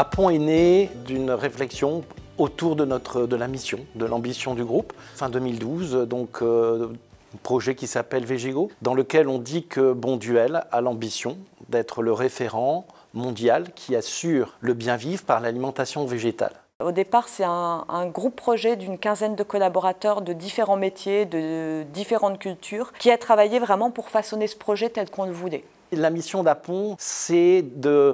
Apon est né d'une réflexion autour de la mission, de l'ambition du groupe. Fin 2012, donc un projet qui s'appelle Vegigo, dans lequel on dit que Bonduelle a l'ambition d'être le référent mondial qui assure le bien vivre par l'alimentation végétale. Au départ, c'est un groupe projet d'une quinzaine de collaborateurs de différents métiers, de différentes cultures, qui a travaillé vraiment pour façonner ce projet tel qu'on le voulait. La mission d'Apon, c'est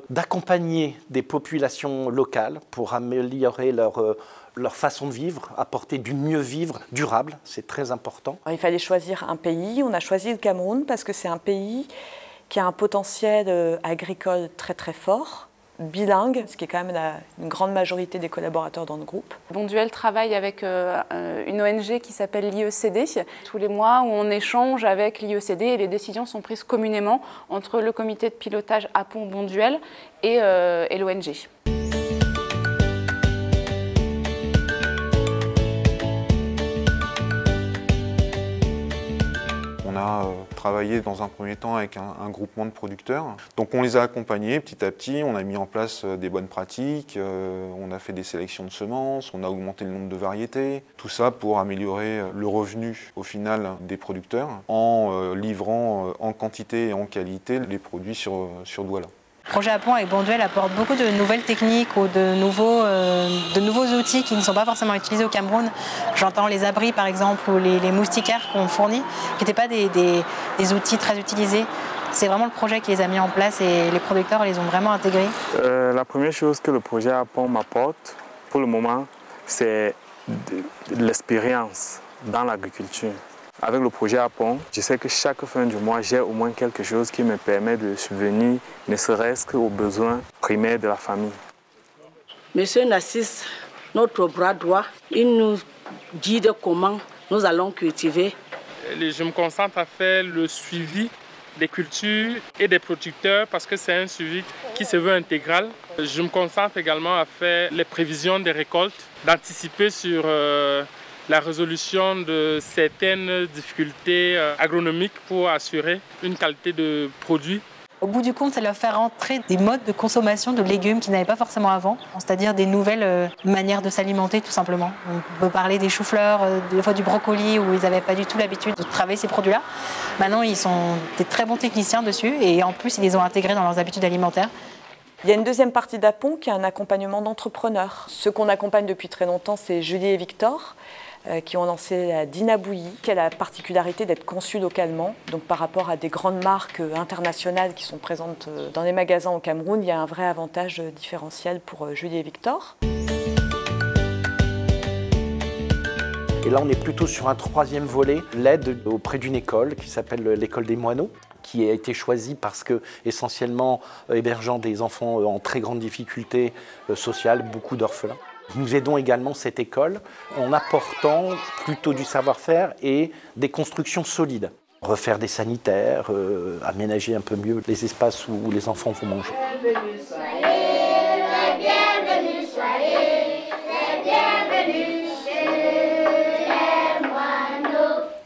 d'accompagner des populations locales pour améliorer leur façon de vivre, apporter du mieux vivre durable, c'est très important. Il fallait choisir un pays. On a choisi le Cameroun parce que c'est un pays qui a un potentiel agricole très très fort, bilingue, ce qui est quand même une grande majorité des collaborateurs dans le groupe. Bonduelle travaille avec une ONG qui s'appelle l'IECD. Tous les mois où on échange avec l'IECD et les décisions sont prises communément entre le comité de pilotage Apon Bonduelle et l'ONG. On a travaillé dans un premier temps avec un groupement de producteurs. Donc on les a accompagnés petit à petit, on a mis en place des bonnes pratiques, on a fait des sélections de semences, on a augmenté le nombre de variétés. Tout ça pour améliorer le revenu au final des producteurs en livrant en quantité et en qualité les produits sur Douala. Le projet Apon avec Bonduelle apporte beaucoup de nouvelles techniques ou de nouveaux outils qui ne sont pas forcément utilisés au Cameroun. J'entends les abris par exemple ou les moustiquaires qu'on fournit, qui n'étaient pas des outils très utilisés. C'est vraiment le projet qui les a mis en place et les producteurs les ont vraiment intégrés. La première chose que le projet Apon m'apporte pour le moment, c'est de l'expérience dans l'agriculture. Avec le projet Apon, je sais que chaque fin du mois, j'ai au moins quelque chose qui me permet de subvenir, ne serait-ce qu'aux besoins primaires de la famille. Monsieur Nassis, notre bras droit, il nous dit de comment nous allons cultiver. Je me concentre à faire le suivi des cultures et des producteurs parce que c'est un suivi qui se veut intégral. Je me concentre également à faire les prévisions des récoltes, d'anticiper sur la résolution de certaines difficultés agronomiques pour assurer une qualité de produit. Au bout du compte, c'est leur faire entrer des modes de consommation de légumes qu'ils n'avaient pas forcément avant, c'est-à-dire des nouvelles manières de s'alimenter tout simplement. On peut parler des choux-fleurs, des fois du brocoli où ils n'avaient pas du tout l'habitude de travailler ces produits-là. Maintenant, ils sont des très bons techniciens dessus et en plus, ils les ont intégrés dans leurs habitudes alimentaires. Il y a une deuxième partie d'Apon qui est un accompagnement d'entrepreneurs. Ceux qu'on accompagne depuis très longtemps, c'est Julie et Victor, qui ont lancé la Dina Bouillie, qui a la particularité d'être conçue localement. Donc par rapport à des grandes marques internationales qui sont présentes dans les magasins au Cameroun, il y a un vrai avantage différentiel pour Julie et Victor. Et là, on est plutôt sur un troisième volet, l'aide auprès d'une école qui s'appelle l'école des moineaux, qui a été choisie parce que, essentiellement, hébergeant des enfants en très grande difficulté sociale, beaucoup d'orphelins. Nous aidons également cette école en apportant plutôt du savoir-faire et des constructions solides. Refaire des sanitaires, aménager un peu mieux les espaces où les enfants vont manger.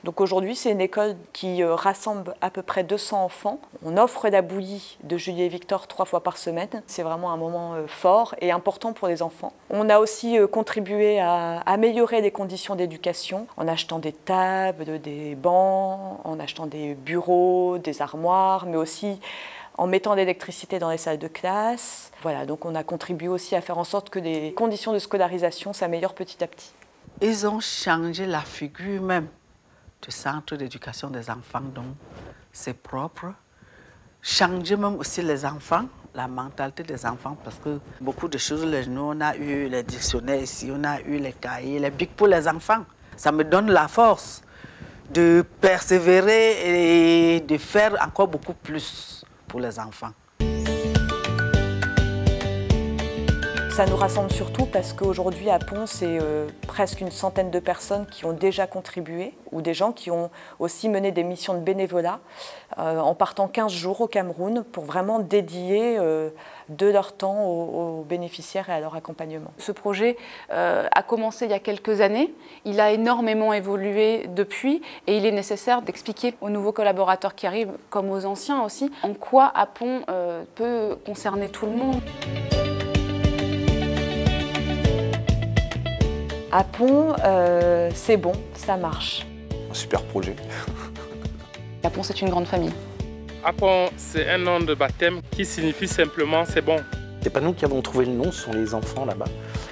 Donc aujourd'hui, c'est une école qui rassemble à peu près 200 enfants. On offre la bouillie de Julie et Victor 3 fois par semaine. C'est vraiment un moment fort et important pour les enfants. On a aussi contribué à améliorer les conditions d'éducation en achetant des tables, des bancs, en achetant des bureaux, des armoires, mais aussi en mettant de l'électricité dans les salles de classe. Voilà, donc on a contribué aussi à faire en sorte que les conditions de scolarisation s'améliorent petit à petit. Ils ont changé la figure même du centre d'éducation des enfants, donc c'est propre. Changer même aussi les enfants, la mentalité des enfants, parce que beaucoup de choses, nous on a eu les dictionnaires ici, on a eu les cahiers, les bics pour les enfants. Ça me donne la force de persévérer et de faire encore beaucoup plus pour les enfants. Ça nous rassemble surtout parce qu'aujourd'hui à Pont, c'est presque une centaine de personnes qui ont déjà contribué ou des gens qui ont aussi mené des missions de bénévolat en partant 15 jours au Cameroun pour vraiment dédier de leur temps aux bénéficiaires et à leur accompagnement. Ce projet a commencé il y a quelques années, il a énormément évolué depuis et il est nécessaire d'expliquer aux nouveaux collaborateurs qui arrivent, comme aux anciens aussi, en quoi Apon peut concerner tout le monde. À Pont, c'est bon, ça marche. Un super projet. À Pont, c'est une grande famille. À Pont, c'est un nom de baptême qui signifie simplement c'est bon. C'est pas nous qui avons trouvé le nom, ce sont les enfants là-bas.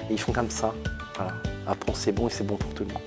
Et ils font comme ça. Voilà. À Pont, c'est bon et c'est bon pour tout le monde.